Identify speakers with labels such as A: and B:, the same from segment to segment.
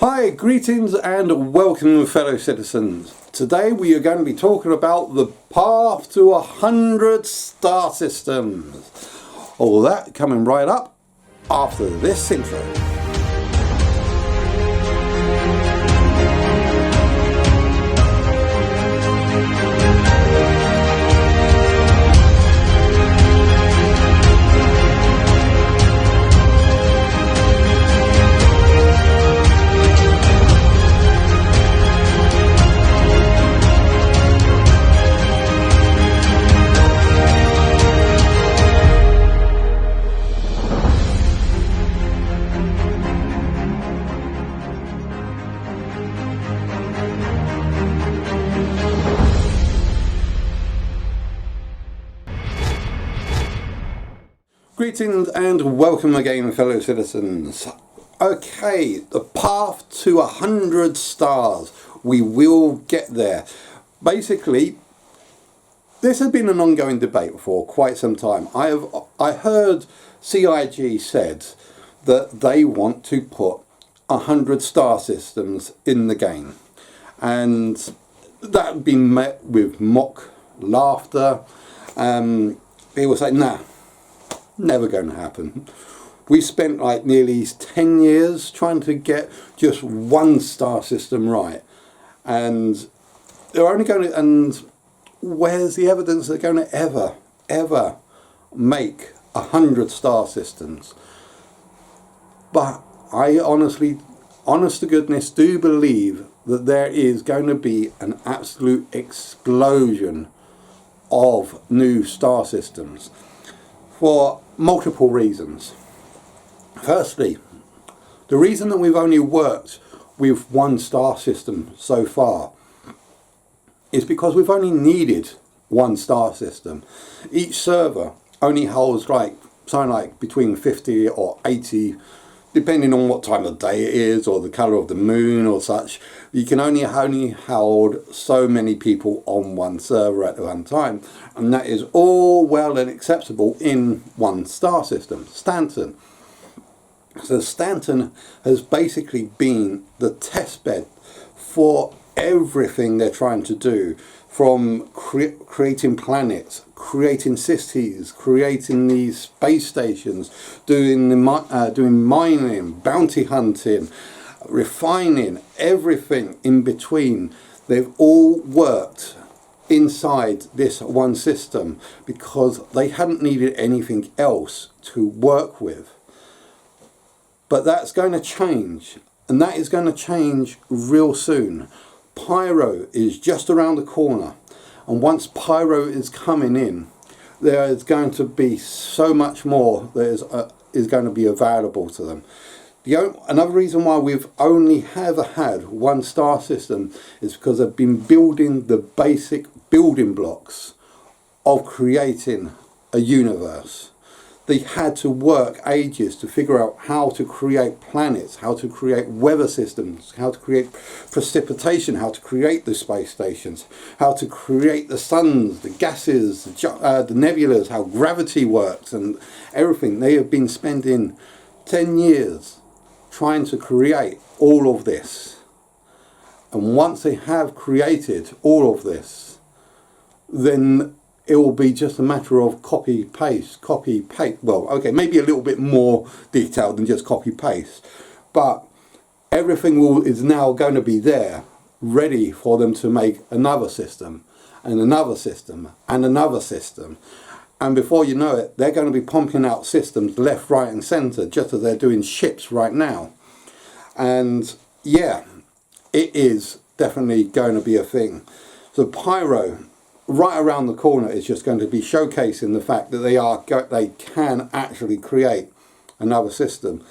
A: Hi, greetings and welcome fellow citizens. Today we are going to be talking about the path to 100 star systems. All that coming right up after this intro. Greetings and welcome again fellow citizens. Okay, the path to 100 stars. We will get there. Basically, this has been an ongoing debate for quite some time. I heard CIG said that they want to put 100 star systems in the game. And that had been met with mock laughter. People say, nah. Never going to happen. We spent like nearly 10 years trying to get just one star system right, and they're only going to, and where's the evidence they're going to ever make 100 star systems? But I honest to goodness do believe that there is going to be an absolute explosion of new star systems for multiple reasons. Firstly, the reason that we've only worked with one star system so far is because we've only needed one star system. Each server only holds something like between 50 or 80, depending on what time of day it is or the colour of the moon or such. You can only hold so many people on one server at one time, and that is all well and acceptable in one star system, Stanton. So Stanton has basically been the test bed for everything they're trying to do, from creating planets, creating cities, creating these space stations, doing mining, bounty hunting, refining, everything in between. They've all worked inside this one system because they hadn't needed anything else to work with. But that's going to change, and that is going to change real soon. Pyro is just around the corner, and once Pyro is coming in, there is going to be so much more that is going to be available to them. Another reason why we've only ever had one star system is because they've been building the basic building blocks of creating a universe. They had to work ages to figure out how to create planets, how to create weather systems, how to create precipitation, how to create the space stations, how to create the suns, the gases, the nebulas, how gravity works and everything. They have been spending 10 years trying to create all of this. And once they have created all of this, then it will be just a matter of copy paste. Well, okay, maybe a little bit more detailed than just copy paste, but everything is now going to be there, ready for them to make another system and another system and another system. And before you know it, they're going to be pumping out systems left, right and centre, just as they're doing ships right now. And yeah, it is definitely going to be a thing. So Pyro, right around the corner, is just going to be showcasing the fact that they can actually create another system.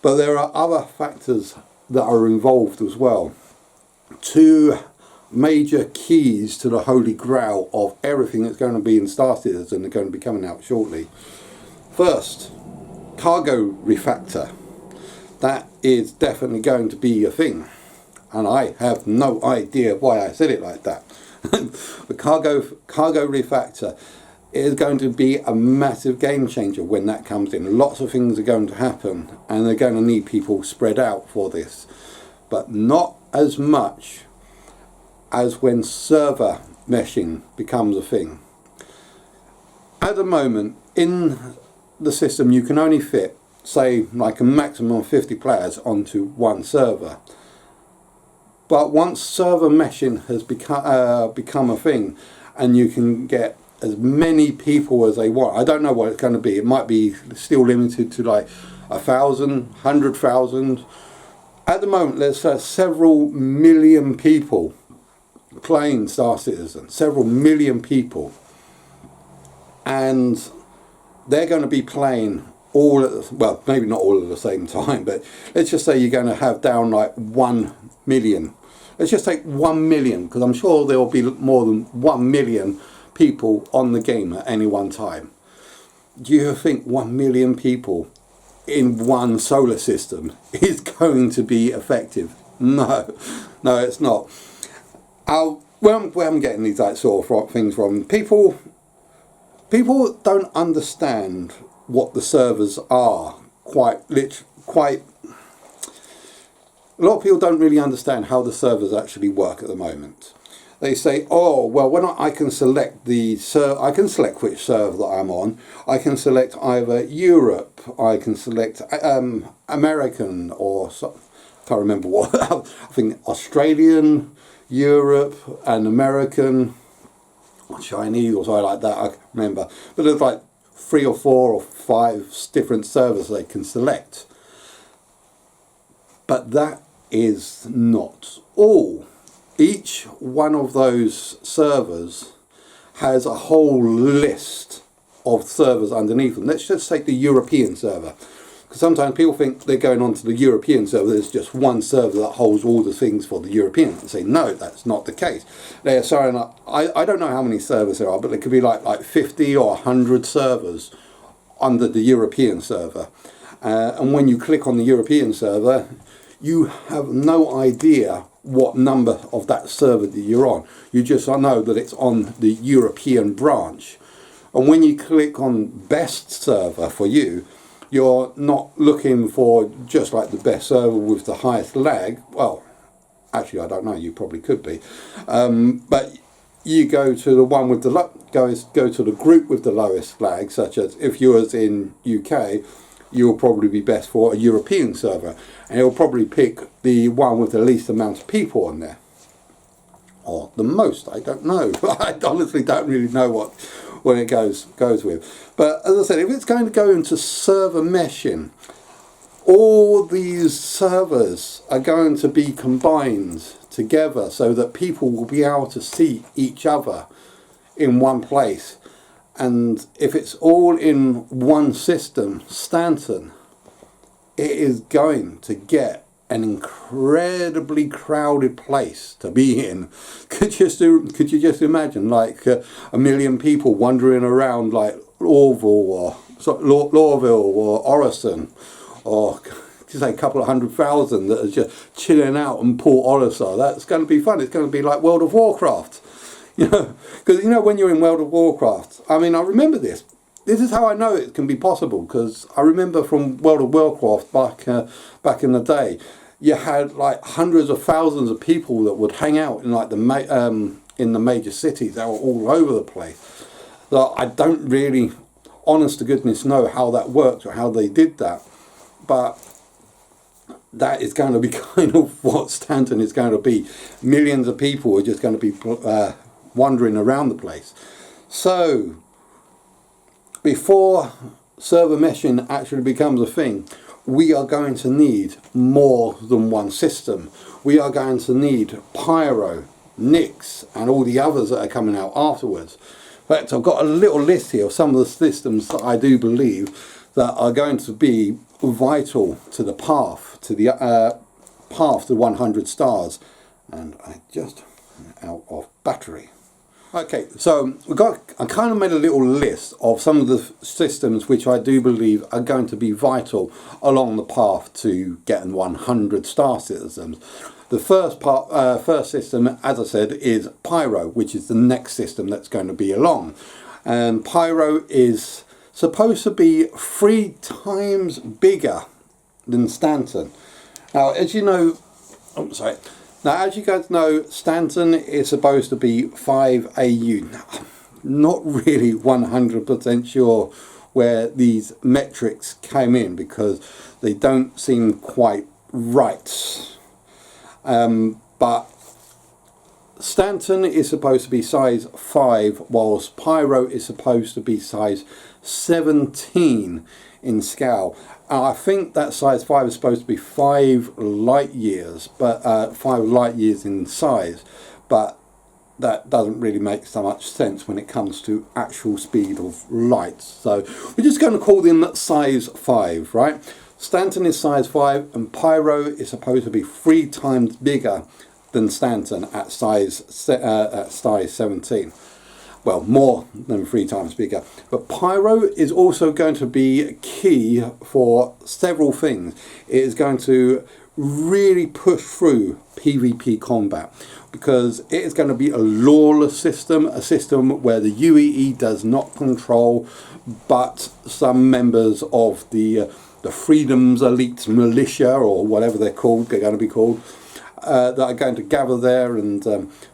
A: But there are other factors that are involved as well. Two major keys to the holy grail of everything that's going to be in Star Citizen and they're going to be coming out shortly. First, cargo refactor. That is definitely going to be a thing, and I have no idea why I said it like that. The cargo refactor is going to be a massive game changer when that comes in. Lots of things are going to happen, and they're going to need people spread out for this. but not as much as when server meshing becomes a thing. At the moment, in the system, you can only fit, say, like a maximum of 50 players onto one server. But once server meshing has become a thing, and you can get as many people as they want, I don't know what it's going to be. It might be still limited to like 1,000, 100,000. At the moment, there's several million people playing Star Citizen, several million people, and they're going to be playing all at the, well, maybe not all at the same time, but let's just say you're going to have down like 1 million. Let's just take 1 million, because I'm sure there will be more than 1 million people on the game at any one time. Do you think 1 million people in one solar system is going to be effective? No, no, it's not. Where I'm getting these like sort of things from, people don't understand what the servers are. A lot of people don't really understand how the servers actually work at the moment. They say, oh, well, when I can select I can select which server that I'm on. I can select either Europe, I can select American, or I can't remember what. I think Australian, Europe, and American, or Chinese, or something like that. I can't remember, but there's like 3 or 4 or 5 different servers they can select. But that is not all. Each one of those servers has a whole list of servers underneath them. Let's just take the European server, because sometimes people think they're going on to the European server, there's just one server that holds all the things for the European. And say, no, that's not the case. They're sorry, I don't know how many servers there are, but there could be like 50 or 100 servers under the European server. And when you click on the European server, you have no idea what number of that server that you're on. You just know that it's on the European branch. And when you click on best server for you, you're not looking for just like the best server with the highest lag. Well, actually, I don't know, you probably could be. But you go to the one with the go to the group with the lowest lag, such as if you was in UK, you'll probably be best for a European server, and it'll probably pick the one with the least amount of people on there, or the most. I don't know. I honestly don't really know what it goes with. But as I said, if it's going to go into server meshing, all these servers are going to be combined together so that people will be able to see each other in one place. And if it's all in one system, Stanton, it is going to get an incredibly crowded place to be in. Could you just imagine like 1 million people wandering around like Lorville or Orison, or say a couple of 100,000 that are just chilling out in Port Olisar? That's going to be fun. It's going to be like World of Warcraft. You know, because when you're in World of Warcraft, I mean, I remember this. This is how I know it can be possible, because I remember from World of Warcraft back in the day, you had like hundreds of thousands of people that would hang out in like in the major cities. They were all over the place. So I don't really, honest to goodness, know how that worked or how they did that, but that is going to be kind of what Stanton is going to be. Millions of people are just going to be wandering around the place. So before server meshing actually becomes a thing, we are going to need more than one system. We are going to need Pyro, Nix, and all the others that are coming out afterwards. In fact, I've got a little list here of some of the systems that I do believe that are going to be vital to the path to 100 stars. And I just out of battery. Okay, so I kind of made a little list of some of the systems which I do believe are going to be vital along the path to getting 100 Star Citizens. The first system, as I said, is Pyro, which is the next system that's going to be along. And Pyro is supposed to be 3 times bigger than Stanton. Now, as you know, Oh, sorry. Now, as you guys know, Stanton is supposed to be 5AU. Now, I'm not really 100% sure where these metrics came in because they don't seem quite right. But Stanton is supposed to be size 5, whilst Pyro is supposed to be size 17 in scale. I think that size 5 is supposed to be 5 light years, but 5 light years in size, but that doesn't really make so much sense when it comes to actual speed of light. So we're just going to call them size 5, right? Stanton is size 5 and Pyro is supposed to be 3 times bigger than Stanton at size 17. Well, more than 3 times bigger. But Pyro is also going to be key for several things. It is going to really push through PvP combat because it is going to be a lawless system, a system where the UEE does not control, but some members of the Freedom's Elite Militia, or whatever they're going to be called, that are going to gather there and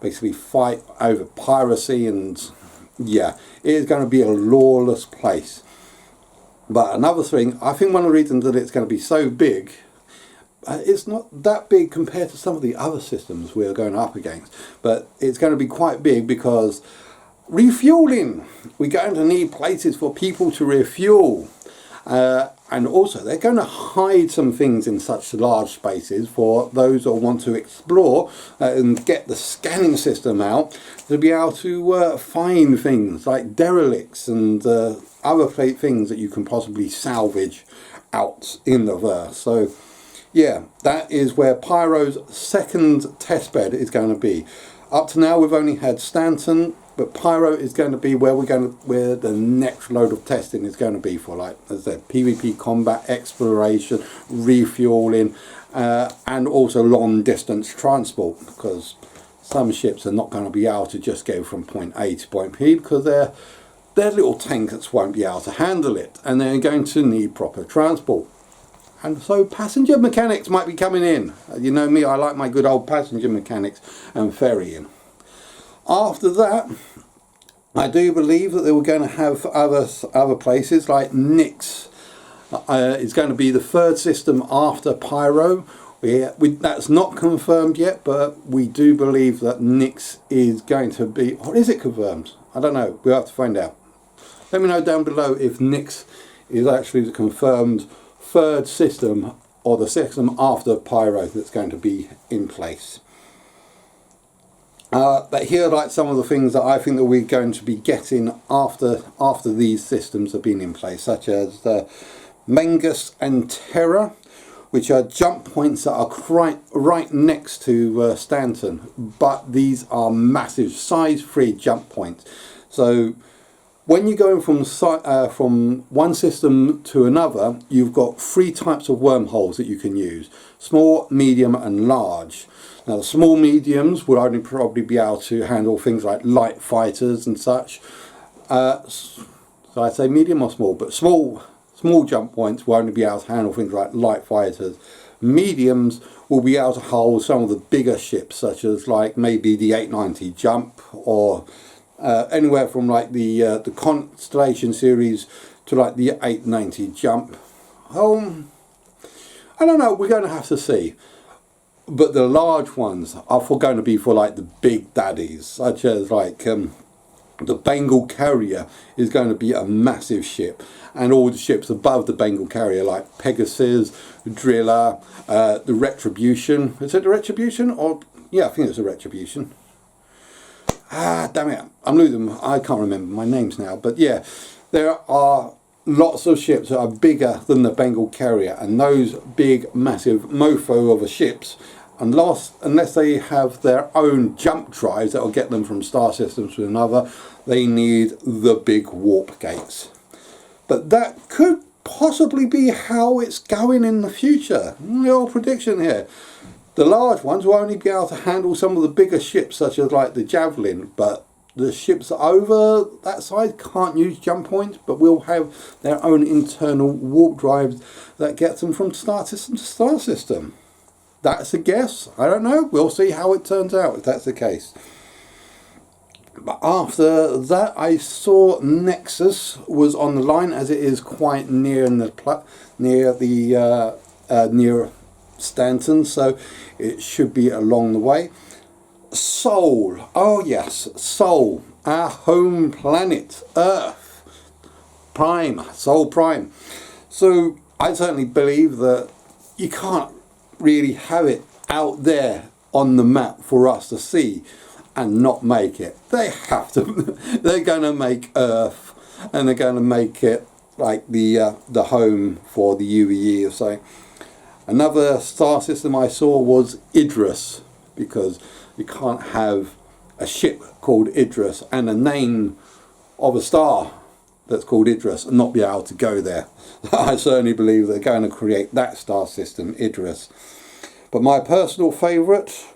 A: basically fight over piracy, and yeah, it is going to be a lawless place. But another thing, I think one of the reasons that it's going to be so big, it's not that big compared to some of the other systems we're going up against, but it's going to be quite big because refueling, we're going to need places for people to refuel. And also they're going to hide some things in such large spaces for those who want to explore and get the scanning system out to be able to find things like derelicts and other things that you can possibly salvage out in the verse. So yeah, that is where Pyro's second testbed is going to be. Up to now we've only had Stanton, but Pyro is going to be where where the next load of testing is going to be for, like as I said, PvP combat, exploration, refueling, and also long distance transport, because some ships are not going to be able to just go from point A to point B because their little tankers won't be able to handle it, and they're going to need proper transport. And so passenger mechanics might be coming in. You know me, I like my good old passenger mechanics and ferrying. After that, I do believe that they were going to have other places like Nyx. It's going to be the third system after Pyro. That's not confirmed yet, but we do believe that Nyx is going to be... Or is it confirmed? I don't know. We'll have to find out. Let me know down below if Nyx is actually the confirmed third system or the system after Pyro that's going to be in place. But here are like some of the things that I think that we're going to be getting after these systems have been in place, such as Mangus and Terra, which are jump points that are right next to Stanton, but these are massive size 3 jump points. So when you're going from one system to another, you've got 3 types of wormholes that you can use: small, medium and large. Now the small mediums will only probably be able to handle things like light fighters and such. So I say medium or small, but small jump points will only be able to handle things like light fighters. Mediums will be able to hold some of the bigger ships, such as like maybe the 890 jump, or anywhere from like the Constellation series to like the 890 jump. I don't know, we're going to have to see. But the large ones are going to be for like the big daddies, such as like the Bengal carrier is going to be a massive ship, and all the ships above the Bengal carrier like Pegasus, Driller, the Retribution. Is it the Retribution? Or yeah, I think it's the Retribution. Damn it, I'm losing. I can't remember my names now. But yeah, there are lots of ships that are bigger than the Bengal carrier, and those big massive mofo of ships, unless they have their own jump drives that will get them from star systems to another, they need the big warp gates. But that could possibly be how it's going in the future. Little prediction here. The large ones will only be able to handle some of the bigger ships, such as like the Javelin, but the ships over that size can't use jump points, but will have their own internal warp drives that get them from star system to star system. That's a guess. I don't know. We'll see how it turns out if that's the case. But after that, I saw Nexus was on the line, as it is quite near in the near Stanton, so it should be along the way. Sol, oh yes, Sol, our home planet, Earth, Prime, Sol Prime. So I certainly believe that you can't really have it out there on the map for us to see and not make it. They have to. They're going to make Earth, and they're going to make it like the home for the UVE. So another star system I saw was Idris, because you can't have a ship called Idris and a name of a star that's called Idris and not be able to go there. I certainly believe they're going to create that star system, Idris. But my personal favourite,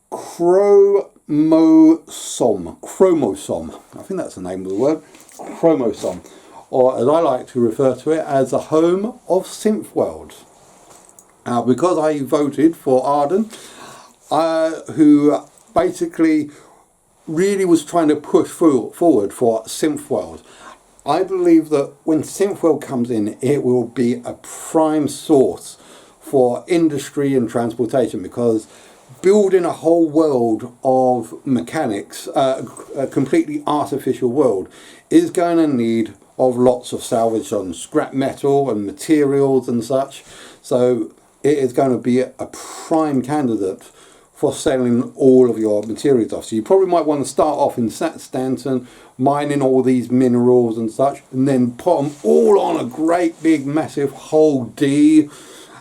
A: chromosome, I think that's the name of the word, chromosome, or as I like to refer to it, as the home of Synthworld. Because I voted for Arden, who basically really was trying to push forward for Synthworld. I believe that when Synthworld comes in, it will be a prime source for industry and transportation, because building a whole world of mechanics, a completely artificial world, is going to need of lots of salvage on scrap metal and materials and such. So it is going to be a prime candidate for selling all of your materials off. So you probably might want to start off in Stanton, mining all these minerals and such, and then put them all on a great big massive hole D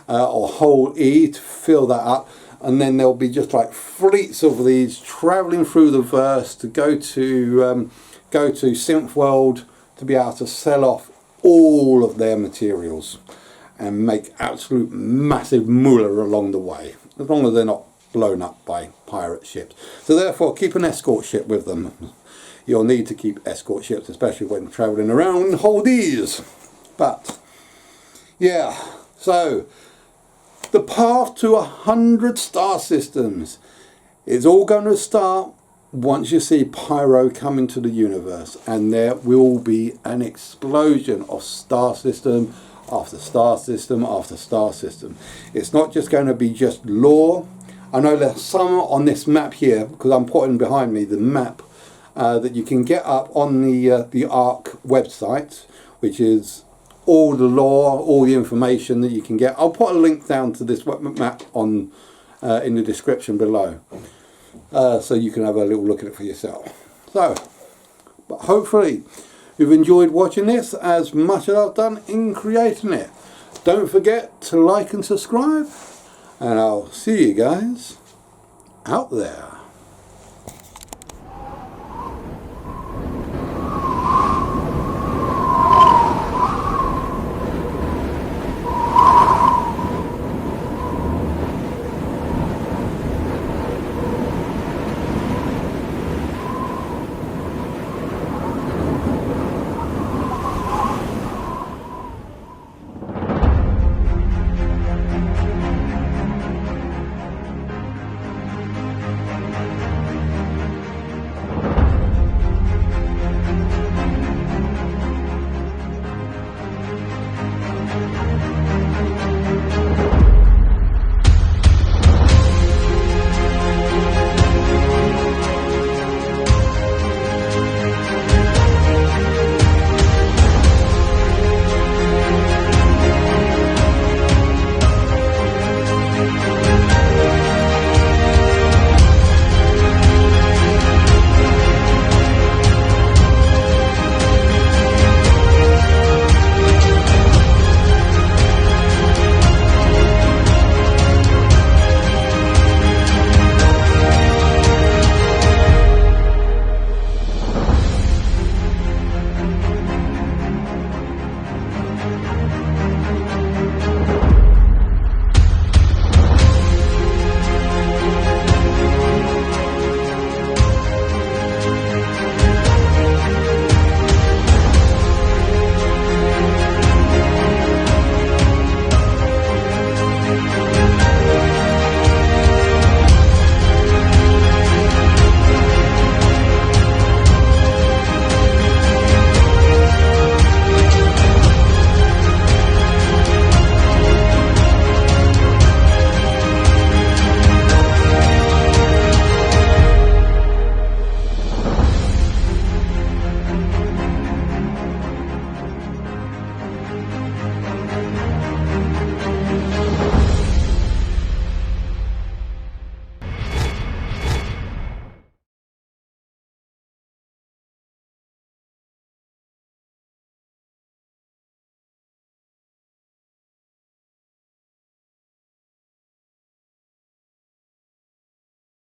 A: or hole E to fill that up. And then there'll be just like fleets of these travelling through the verse to go to Synthworld to be able to sell off all of their materials and make absolute massive moolah along the way, as long as they're not blown up by pirate ships. So therefore, keep an escort ship with them. You'll need to keep escort ships, especially when travelling around Holdies. But yeah, so the path to 100 star systems is all going to start once you see Pyro come into the universe, and there will be an explosion of star system after star system after star system. It's not just going to be just lore. I know there's some on this map here, because I'm putting behind me the map that you can get up on the ARC website, which is all the lore, all the information that you can get. I'll put a link down to this map on in the description below, so you can have a little look at it for yourself. So, but hopefully you've enjoyed watching this as much as I've done in creating it. Don't forget to like and subscribe, and I'll see you guys out there.